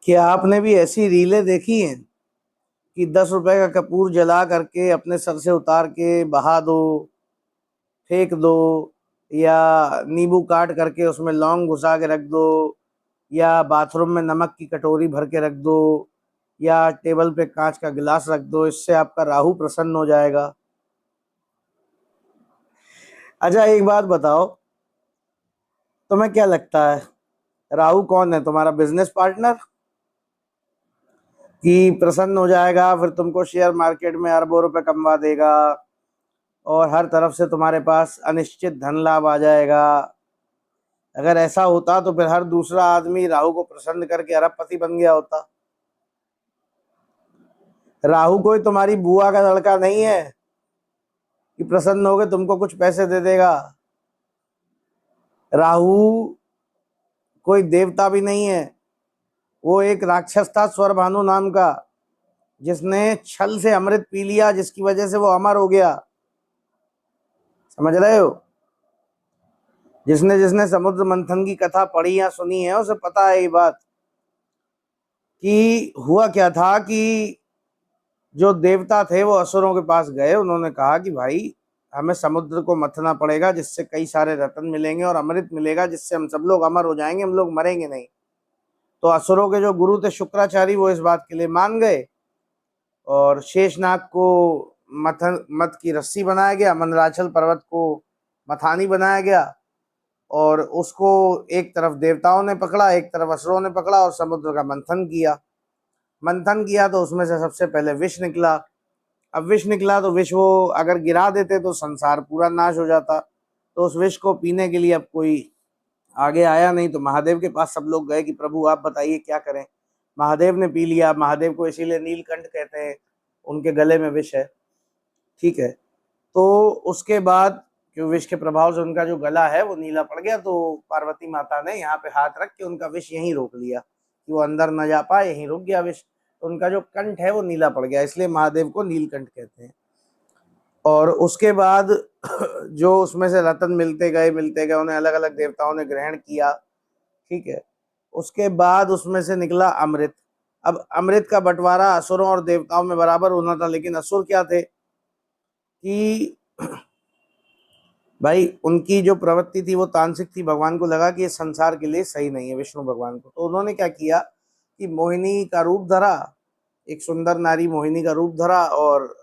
क्या आपने भी ऐसी रीलें देखी हैं कि 10 रुपए का कपूर जला करके अपने सर से उतार के बहा दो, फेंक दो, या नींबू काट करके उसमें लौंग घुसा के रख दो, या बाथरूम में नमक की कटोरी भर के रख दो, या टेबल पे कांच का गिलास रख दो, इससे आपका राहु प्रसन्न हो जाएगा। अच्छा, एक बात बताओ, तुम्हें क्या लगता है, राहु कौन है? तुम्हारा बिजनेस पार्टनर कि प्रसन्न हो जाएगा, फिर तुमको शेयर मार्केट में अरबों रुपए कमवा देगा और हर तरफ से तुम्हारे पास अनिश्चित धन लाभ आ जाएगा? अगर ऐसा होता तो फिर हर दूसरा आदमी राहु को प्रसन्न करके अरबपति बन गया होता। राहु कोई तुम्हारी बुआ का लड़का नहीं है कि प्रसन्न होके तुमको कुछ पैसे दे देगा। राहु कोई देवता भी नहीं है, वो एक राक्षस था स्वरभानु नाम का, जिसने छल से अमृत पी लिया, जिसकी वजह से वो अमर हो गया। समझ रहे हो? जिसने जिसने समुद्र मंथन की कथा पढ़ी या सुनी है उसे पता है ये बात कि हुआ क्या था कि जो देवता थे वो असुरों के पास गए। उन्होंने कहा कि भाई, हमें समुद्र को मथना पड़ेगा जिससे कई सारे रत्न मिलेंगे और अमृत मिलेगा जिससे हम सब लोग अमर हो जाएंगे, हम लोग मरेंगे नहीं। तो असुरों के जो गुरु थे शुक्राचार्य, वो इस बात के लिए मान गए और शेषनाग को मत की रस्सी बनाया गया, मंदराचल पर्वत को मथानी बनाया गया और उसको एक तरफ देवताओं ने पकड़ा, एक तरफ असुरों ने पकड़ा और समुद्र का मंथन किया। मंथन किया तो उसमें से सबसे पहले विष निकला। अब विष निकला तो विष वो अगर गिरा देते तो संसार पूरा नाश हो जाता। तो उस विष को पीने के लिए अब कोई आगे आया नहीं, तो महादेव के पास सब लोग गए कि प्रभु आप बताइए क्या करें। महादेव ने पी लिया। महादेव को इसीलिए नीलकंठ कहते हैं, उनके गले में विष है। ठीक है, तो उसके बाद क्यों विष के प्रभाव से उनका जो गला है वो नीला पड़ गया, तो पार्वती माता ने यहाँ पे हाथ रख के उनका विष यहीं रोक लिया कि वो अंदर न जा पाए, यहीं रुक गया विष। तो उनका जो कंठ है वो नीला पड़ गया, इसलिए महादेव को नीलकंठ कहते हैं। और उसके बाद जो उसमें से रत्न मिलते गए, उन्हें अलग अलग देवताओं ने ग्रहण किया। ठीक है, उसके बाद उसमें से निकला अमृत। अब अमृत का बंटवारा असुरों और देवताओं में बराबर होना था, लेकिन असुर क्या थे कि भाई उनकी जो प्रवृत्ति थी वो तांत्रिक थी। भगवान को लगा कि ये संसार के लिए सही नहीं है, विष्णु भगवान को। तो उन्होंने क्या किया कि मोहिनी का रूप धरा, एक सुंदर नारी मोहिनी का रूप धरा और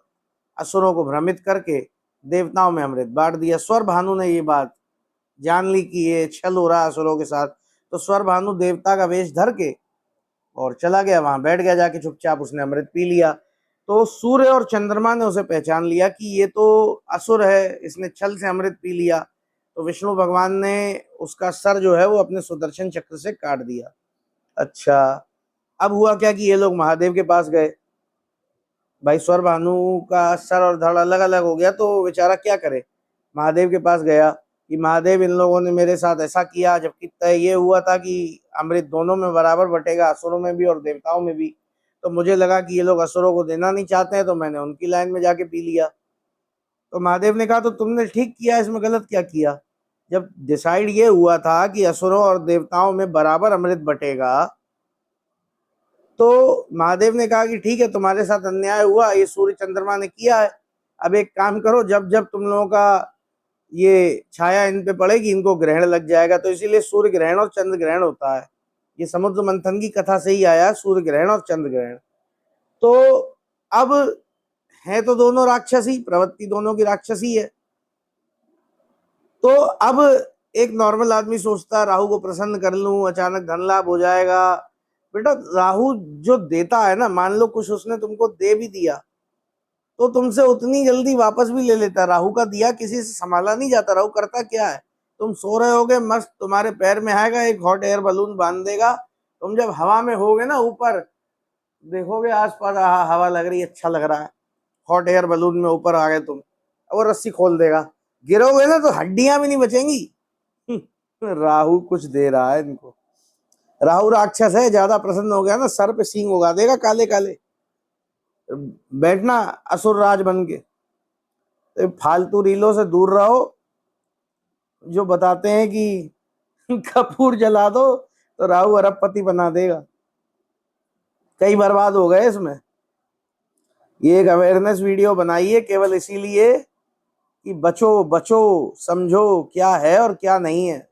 असुरों को भ्रमित करके देवताओं में अमृत बांट दिया। स्वर भानु ने ये बात जान ली कि ये छल हो रहा है असुरों के साथ, तो स्वर भानु देवता का वेश धर के और चला गया, वहां बैठ गया जाके चुपचाप, उसने अमृत पी लिया। तो सूर्य और चंद्रमा ने उसे पहचान लिया कि ये तो असुर है, इसने छल से अमृत पी लिया। तो विष्णु भगवान ने उसका सर जो है वो अपने सुदर्शन चक्र से काट दिया। अच्छा, अब हुआ क्या कि ये लोग महादेव के पास गए। भाई स्वर भानु का सर और धड़ अलग अलग हो गया, तो बेचारा क्या करे। महादेव के पास गया कि महादेव, इन लोगों ने मेरे साथ ऐसा किया, जबकि तय ये हुआ था कि अमृत दोनों में बराबर बटेगा, असुरों में भी और देवताओं में भी। तो मुझे लगा कि ये लोग असुरों को देना नहीं चाहते हैं, तो मैंने उनकी लाइन में जाके पी लिया। तो महादेव ने कहा तो तुमने ठीक किया, इसमें गलत क्या किया? जब डिसाइड ये हुआ था कि असुरों और देवताओं में बराबर अमृत बटेगा, तो महादेव ने कहा कि ठीक है, तुम्हारे साथ अन्याय हुआ, ये सूर्य चंद्रमा ने किया है। अब एक काम करो, जब जब तुम लोगों का ये छाया इन पे पड़ेगी, इनको ग्रहण लग जाएगा। तो इसीलिए सूर्य ग्रहण और चंद्र ग्रहण होता है। ये समुद्र मंथन की कथा से ही आया, सूर्य ग्रहण और चंद्र ग्रहण। तो अब है तो दोनों राक्षसी, प्रवृत्ति दोनों की राक्षसी है। तो अब एक नॉर्मल आदमी सोचता राहु को प्रसन्न कर लूं, अचानक धन लाभ हो जाएगा। बेटा, राहु जो देता है ना, मान लो कुछ उसने तुमको दे भी दिया तो तुमसे उतनी जल्दी वापस भी ले लेता। राहु का दिया किसी से संभाला नहीं जाता। राहु करता क्या है, तुम सो रहे होगे मस्त, तुम्हारे पैर में आएगा, एक हॉट एयर बलून बांध देगा। तुम जब हवा में होगे ना, ऊपर देखोगे आसपास, हवा लग रही है, अच्छा लग रहा है, हॉट एयर बलून में ऊपर आ गए तुम, और रस्सी खोल देगा, गिरोगे ना तो हड्डियां भी नहीं बचेंगी। राहु कुछ दे रहा है इनको। राहु राक्षस है, ज्यादा प्रसन्न हो गया ना, सर पे सींग उगा देगा काले काले, बैठना असुर राज बन के। तो फालतू रीलों से दूर रहो जो बताते हैं कि कपूर जला दो तो राहु अरबपति बना देगा। कई बर्बाद हो गए इसमें। ये एक अवेयरनेस वीडियो बनाई है केवल इसीलिए कि बचो बचो, समझो क्या है और क्या नहीं है।